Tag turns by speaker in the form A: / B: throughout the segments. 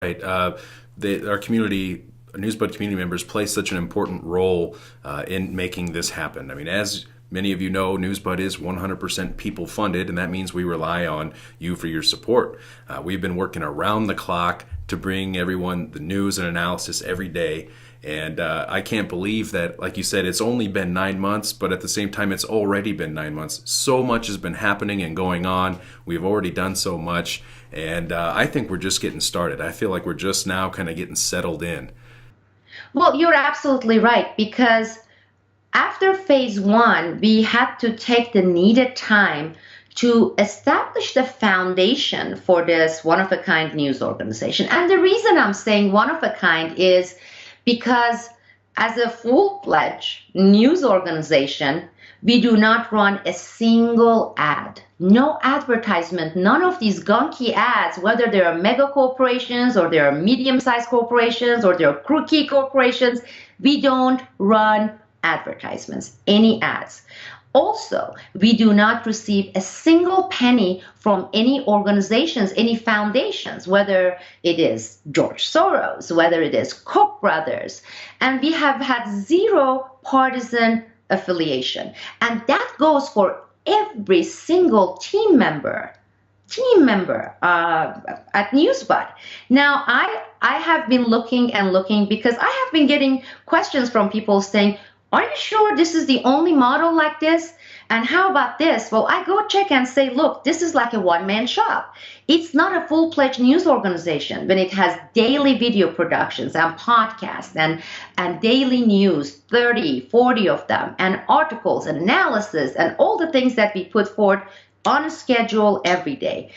A: Right. Our community, Newsbud community members play such an important role in making this happen. I mean, as many of you know, Newsbud is 100% people funded, and that means we rely on you for your support. We've been working around the clock to bring everyone the news and analysis every day. And I can't believe that, like you said, it's only been 9 months, but at the same time, it's already been 9 months. So much has been happening and going on. We've already done so much. And I think we're just getting started. I feel like we're just now kind of getting settled in.
B: Well, you're absolutely right, because after phase one, we had to take the needed time to establish the foundation for this one of a kind news organization. And the reason I'm saying one of a kind is because as a full-fledged news organization, we do not run a single ad, no advertisement, none of these gunky ads, whether they are mega corporations or they are medium-sized corporations or they're crookie corporations. We don't run advertisements, any ads. Also, we do not receive a single penny from any organizations, any foundations, whether it is George Soros, whether it is Koch brothers, and we have had zero partisan affiliation. And that goes for every single team member at Newsbud. Now, I have been looking and looking because I have been getting questions from people saying, are you sure this is the only model like this? And how about this? Well, I go check and say, look, this is like a one-man shop. It's not a full-fledged news organization when it has daily video productions and podcasts and daily news, 30, 40 of them, and articles and analysis and all the things that we put forth on a schedule every day.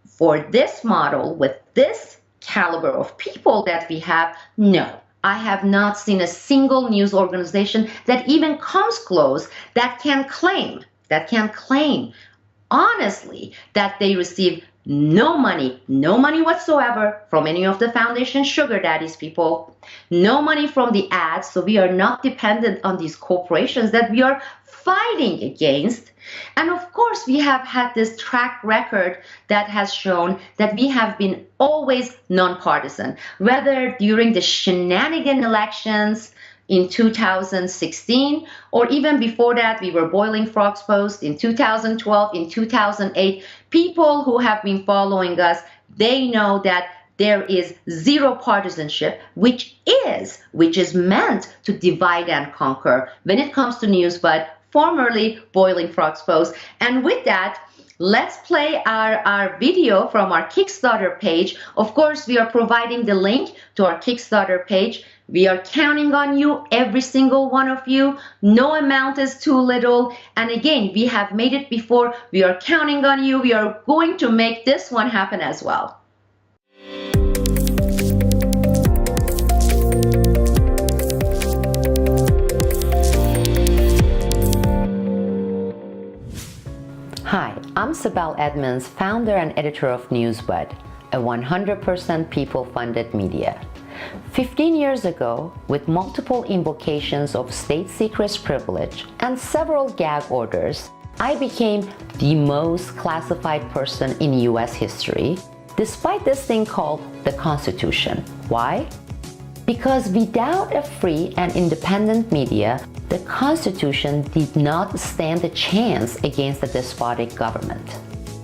B: For this model, with this caliber of people that we have, no. I have not seen a single news organization that even comes close that can claim honestly that they receive no money whatsoever from any of the foundation sugar daddies people, no money from the ads. So we are not dependent on these corporations that we are fighting against. And of course, we have had this track record that has shown that we have been always nonpartisan, whether during the shenanigan elections in 2016, or even before that, we were boiling frogs post in 2012, in 2008. People who have been following us, they know that there is zero partisanship, which is meant to divide and conquer when it comes to Newsbud, formerly Boiling Frogs Post. And with that, let's play our video from our Kickstarter page. Of course, we are providing the link to our Kickstarter page. We are counting on you, every single one of you. No amount is too little. And again, we have made it before. We are counting on you. We are going to make this one happen as well. Hi, I'm Sibel Edmonds, founder and editor of Newsbud, a 100% people-funded media. 15 years ago, with multiple invocations of state secrets privilege and several gag orders, I became the most classified person in US history, despite this thing called the Constitution. Why? Because without a free and independent media, the Constitution did not stand a chance against a despotic government.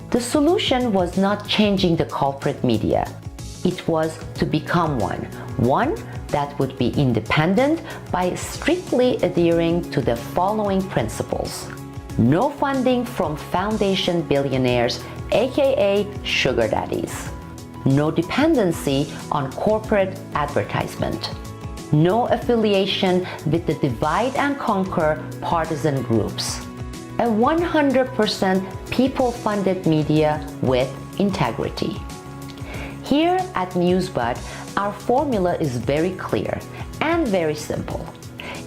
B: The solution was not changing the culprit media. It was to become one that would be independent by strictly adhering to the following principles. No funding from foundation billionaires, aka sugar daddies. No dependency on corporate advertisement. No affiliation with the divide and conquer partisan groups. A 100% people-funded media with integrity. Here at Newsbud, our formula is very clear and very simple.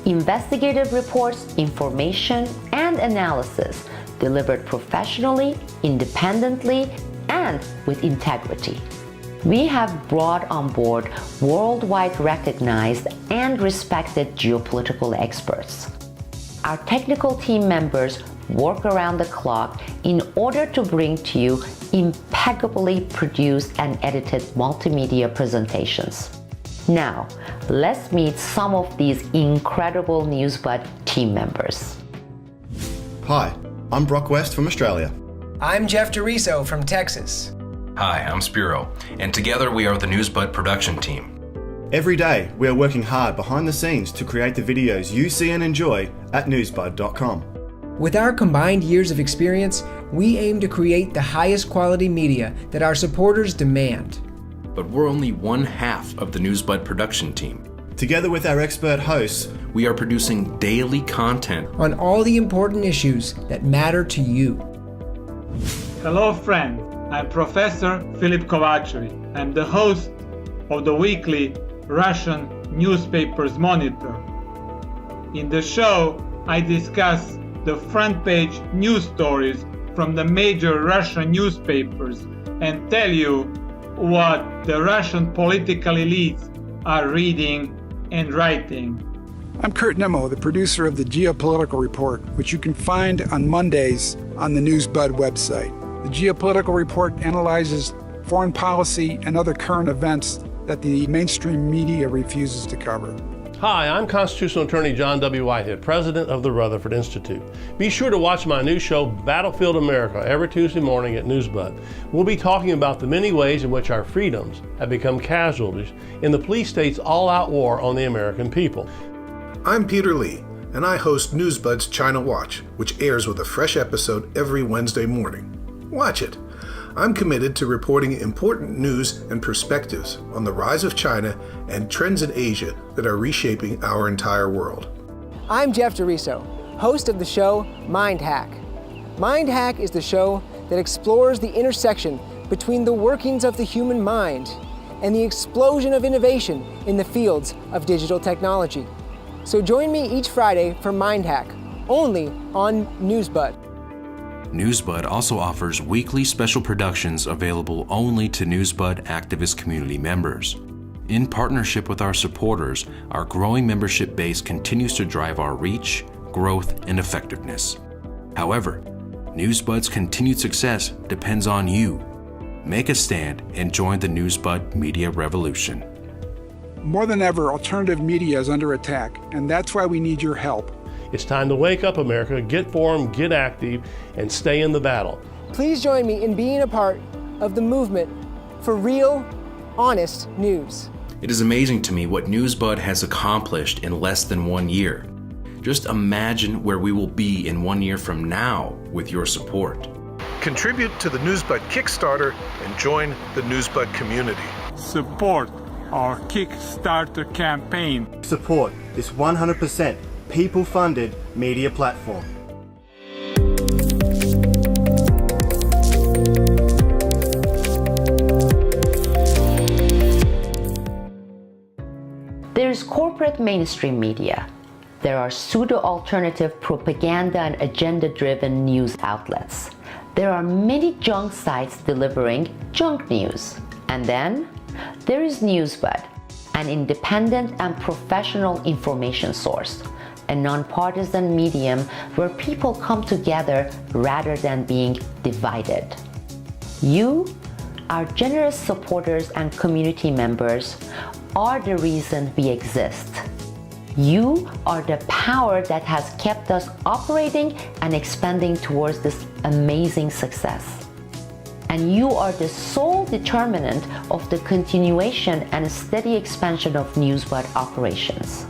B: Investigative reports, information, and analysis delivered professionally, independently, and with integrity. We have brought on board worldwide recognized and respected geopolitical experts. Our technical team members work around the clock in order to bring to you impeccably produced and edited multimedia presentations. Now, let's meet some of these incredible Newsbud team members.
C: Hi, I'm Brock West from Australia.
D: I'm Jeff DeRiso from Texas.
A: Hi, I'm Spiro, and together we are the Newsbud production team.
C: Every day, we are working hard behind the scenes to create the videos you see and enjoy at newsbud.com.
D: With our combined years of experience, we aim to create the highest quality media that our supporters demand.
A: But we're only one half of the Newsbud production team.
C: Together with our expert hosts,
A: We are producing daily content
D: On all the important issues that matter to you.
E: Hello friends, I'm Professor Filip Kovacevic. I'm the host of the weekly Russian Newspapers Monitor. In the show, I discuss the front page news stories from the major Russian newspapers and tell you what the Russian political elites are reading and writing.
F: I'm Kurt Nemo, the producer of the Geopolitical Report, which you can find on Mondays on the Newsbud website. The Geopolitical Report analyzes foreign policy and other current events that the mainstream media refuses to cover.
G: Hi, I'm Constitutional Attorney John W. Whitehead, President of the Rutherford Institute. Be sure to watch my new show, Battlefield America, every Tuesday morning at Newsbud. We'll be talking about the many ways in which our freedoms have become casualties in the police state's all-out war on the American people.
H: I'm Peter Lee, and I host Newsbud's China Watch, which airs with a fresh episode every Wednesday morning. Watch it. I'm committed to reporting important news and perspectives on the rise of China and trends in Asia that are reshaping our entire world.
D: I'm Jeff DeRiso, host of the show Mind Hack. Mind Hack is the show that explores the intersection between the workings of the human mind and the explosion of innovation in the fields of digital technology. So join me each Friday for Mind Hack, only on Newsbud.
A: Newsbud also offers weekly special productions available only to Newsbud activist community members. In partnership with our supporters, our growing membership base continues to drive our reach, growth, and effectiveness. However, Newsbud's continued success depends on you. Make a stand and join the Newsbud media revolution.
F: More than ever, alternative media is under attack, and that's why we need your help.
G: It's time to wake up, America, get formed, get active, and stay in the battle.
D: Please join me in being a part of the movement for real, honest news.
A: It is amazing to me what Newsbud has accomplished in less than 1 year. Just imagine where we will be in 1 year from now with your support.
H: Contribute to the Newsbud Kickstarter and join the Newsbud community.
E: Support our Kickstarter campaign.
C: support this 100% people-funded media platform.
B: There's corporate mainstream media. There are pseudo-alternative propaganda and agenda-driven news outlets. There are many junk sites delivering junk news. And then there is Newsbud, an independent and professional information source, a nonpartisan medium where people come together rather than being divided. You, our generous supporters and community members, are the reason we exist. You are the power that has kept us operating and expanding towards this amazing success. And you are the sole determinant of the continuation and steady expansion of Newsbud operations.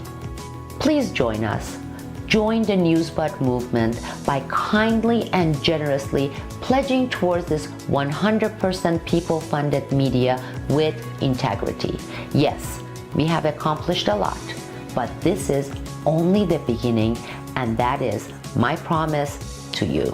B: Please join us. Join the Newsbud movement by kindly and generously pledging towards this 100% people-funded media with integrity. Yes, we have accomplished a lot, but this is only the beginning, and that is my promise to you.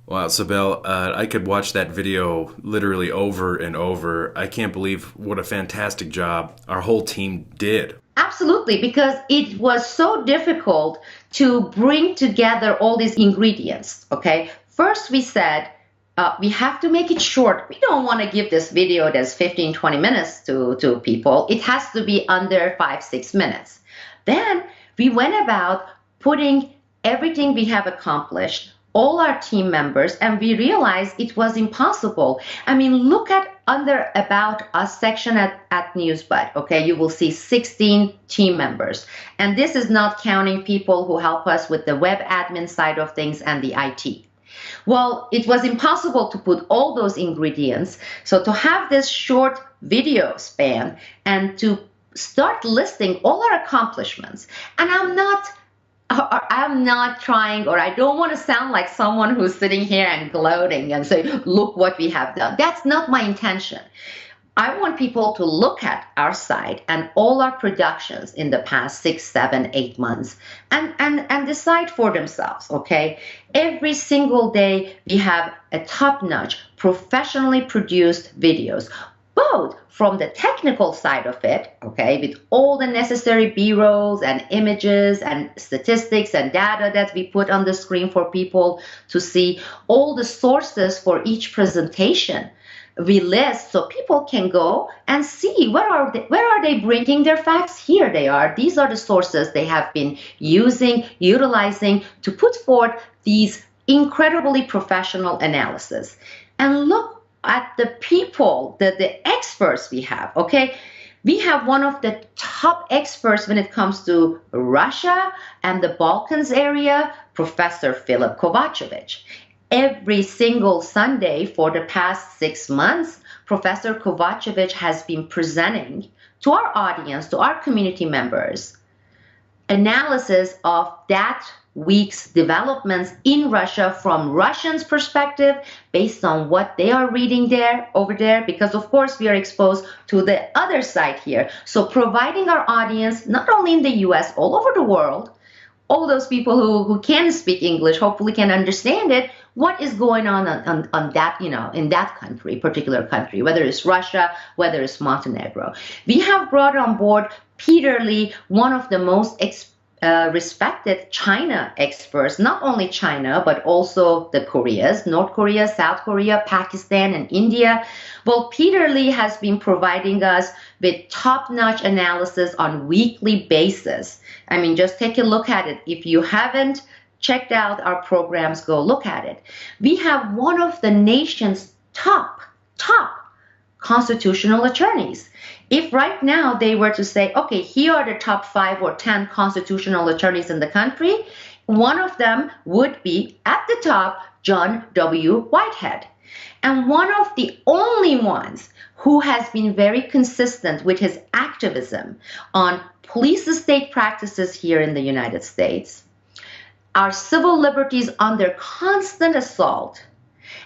A: Wow, Sibel, I could watch that video literally over and over. I can't believe what a fantastic job our whole team did.
B: Absolutely, because it was so difficult to bring together all these ingredients, okay? first we said, we have to make it short. We don't want to give this video that's 15, 20 minutes to people. It has to be under 5, 6 minutes. Then we went about putting everything we have accomplished, all our team members, and we realized it was impossible. I mean, look at under About Us section at Newsbud, okay? You will see 16 team members. And this is not counting people who help us with the web admin side of things and the IT. Well, it was impossible to put all those ingredients. So to have this short video span and to start listing all our accomplishments, and I'm not trying, or I don't want to sound like someone who's sitting here and gloating and say, look what we have done. That's not my intention. I want people to look at our site and all our productions in the past 6, 7, 8 months and decide for themselves, okay? Every single day we have a top-notch, professionally produced videos, both from the technical side of it, okay, with all the necessary B-rolls and images and statistics and data that we put on the screen for people to see, all the sources for each presentation we list so people can go and see where are they bringing their facts. Here they are. These are the sources they have been utilizing to put forth these incredibly professional analysis. And look at the people, the experts we have, okay? We have one of the top experts when it comes to Russia and the Balkans area, Professor Filip Kovacevic. Every single Sunday for the past 6 months, Professor Kovacevic has been presenting to our audience, to our community members, analysis of that week's developments in Russia from Russians' perspective based on what they are reading over there, because of course we are exposed to the other side here. So providing our audience, not only in the US, all over the world, all those people who can speak English hopefully can understand it, what is going on that, in that country, particular country, whether it's Russia, whether it's Montenegro. We have brought on board Peter Lee, one of the most respected China experts, not only China, but also the Koreas, North Korea, South Korea, Pakistan, and India. Well, Peter Lee has been providing us with top-notch analysis on weekly basis. I mean, just take a look at it. If you haven't checked out our programs, go look at it. We have one of the nation's top constitutional attorneys. If right now they were to say, okay, here are the top 5 or 10 constitutional attorneys in the country, one of them would be at the top, John W. Whitehead. And one of the only ones who has been very consistent with his activism on police state practices here in the United States, our civil liberties under constant assault,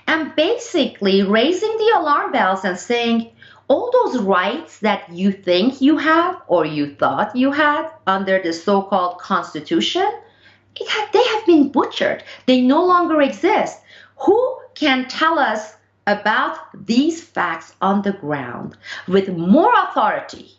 B: and basically raising the alarm bells and saying, all those rights that you think you have or you thought you had under the so-called Constitution, they have been butchered. They no longer exist. Who can tell us about these facts on the ground with more authority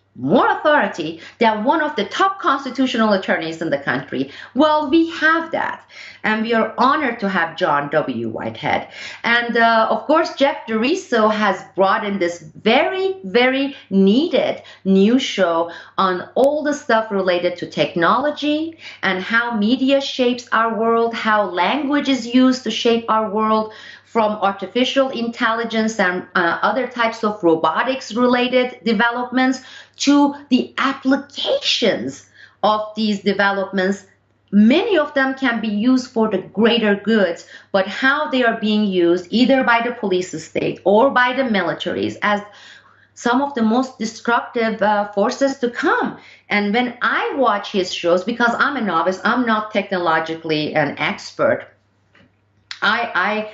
B: than one of the top constitutional attorneys in the country? Well, we have that. And we are honored to have John W. Whitehead. And of course, Jeff DeRiso has brought in this very, very needed news show on all the stuff related to technology and how media shapes our world, how language is used to shape our world, from artificial intelligence and other types of robotics-related developments to the applications of these developments. Many of them can be used for the greater goods, but how they are being used either by the police state or by the militaries as some of the most destructive forces to come. And when I watch his shows, because I'm a novice, I'm not technologically an expert, I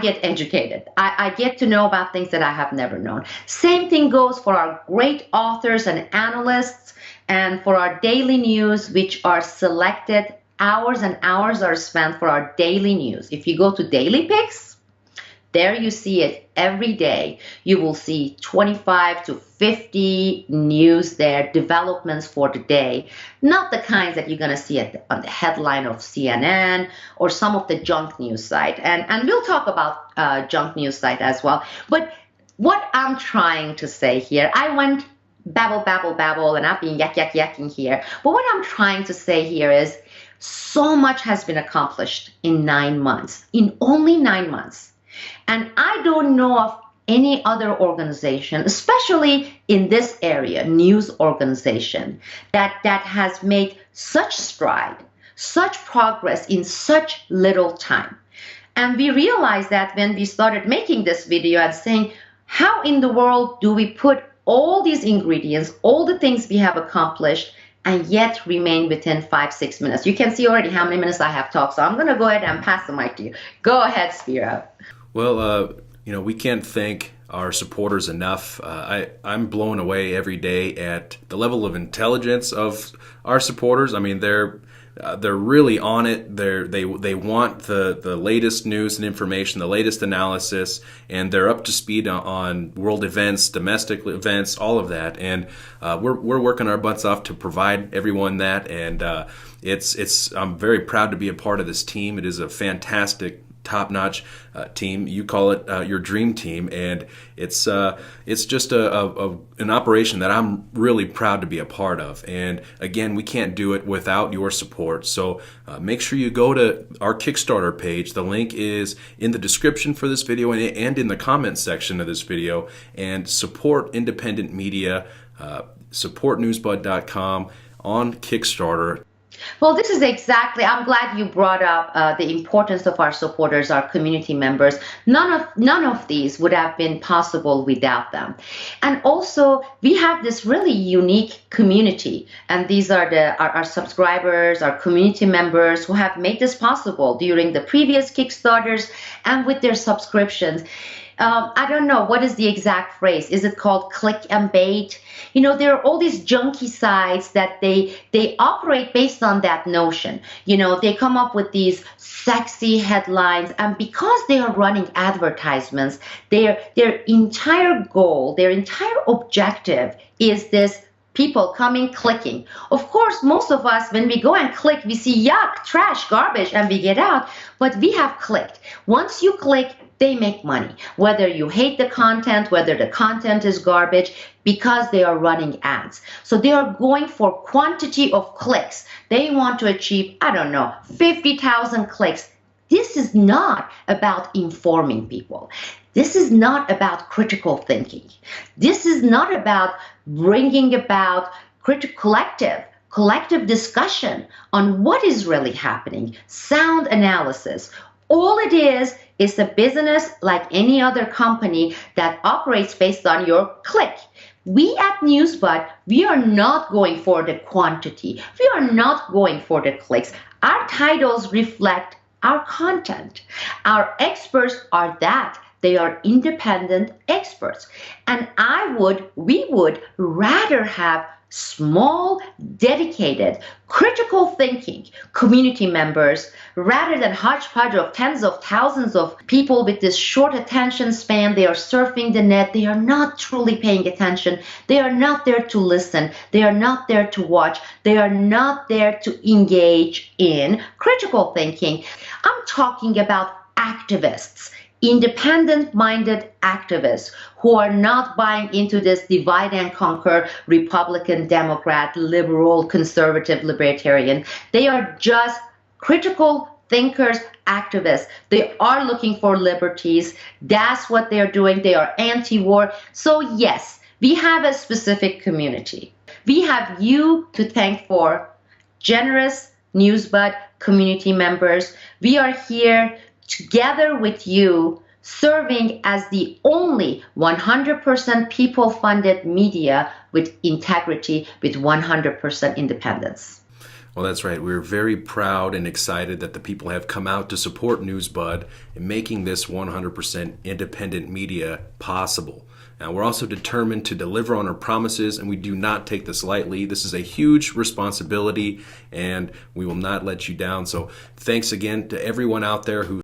B: get educated. I get to know about things that I have never known. Same thing goes for our great authors and analysts and for our daily news, which are selected. Hours and hours are spent for our daily news. If you go to Daily Picks, There you see it every day. You will see 25 to 50 news there, developments for the day. Not the kinds that you're going to see on the headline of CNN or some of the junk news site. And we'll talk about junk news site as well. But what I'm trying to say here, I went babble, and I've been yakking here. But what I'm trying to say here is so much has been accomplished in 9 months, in only 9 months. And I don't know of any other organization, especially in this area, news organization, that has made such stride, such progress in such little time. And we realized that when we started making this video and saying, how in the world do we put all these ingredients, all the things we have accomplished, and yet remain within 5-6 minutes? You can see already how many minutes I have talked, so I'm going to go ahead and pass the mic to you. Go ahead, Spiro.
A: Well, we can't thank our supporters enough. I'm blown away every day at the level of intelligence of our supporters. I mean, they're really on it. They want the latest news and information, the latest analysis, and they're up to speed on world events, domestic events, all of that. And we're working our butts off to provide everyone that. And I'm very proud to be a part of this team. It is a fantastic, top-notch team. You call it your dream team, and it's just an operation that I'm really proud to be a part of. And again, we can't do it without your support. So make sure you go to our Kickstarter page. The link is in the description for this video and in the comment section of this video. And support independent media. Support newsbud.com on Kickstarter.
B: Well, this is exactly, I'm glad you brought up the importance of our supporters, our community members. None of these would have been possible without them. And also, we have this really unique community, and these are our subscribers, our community members who have made this possible during the previous Kickstarters and with their subscriptions. I don't know, what is the exact phrase? Is it called click and bait? There are all these junky sites that they operate based on that notion. They come up with these sexy headlines, and because they are running advertisements, their entire goal, their entire objective is this: people coming, clicking. Of course, most of us, when we go and click, we see yuck, trash, garbage, and we get out. But we have clicked. Once you click, they make money. Whether you hate the content, whether the content is garbage, because they are running ads. So they are going for quantity of clicks. They want to achieve, 50,000 clicks. This is not about informing people. This is not about critical thinking. This is not about bringing about collective discussion on what is really happening, sound analysis. All it is a business like any other company that operates based on your click. We at Newsbud, we are not going for the quantity. We are not going for the clicks. Our titles reflect our content. Our experts are that. They are independent experts. And we would rather have small, dedicated, critical thinking community members rather than hodgepodge of tens of thousands of people with this short attention span. They are surfing the net. They are not truly paying attention. They are not there to listen. They are not there to watch. They are not there to engage in critical thinking. I'm talking about activists, independent-minded activists who are not buying into this divide and conquer Republican, Democrat, liberal, conservative, libertarian. They are just critical thinkers, activists. They are looking for liberties. That's what they're doing. They are anti-war. So yes, we have a specific community. We have you to thank for, generous Newsbud community members. We are here together with you, serving as the only 100% people-funded media with integrity, with 100% independence.
A: Well, that's right. We're very proud and excited that the people have come out to support Newsbud in making this 100% independent media possible. Now, we're also determined to deliver on our promises, and we do not take this lightly. This is a huge responsibility, and we will not let you down. So thanks again to everyone out there who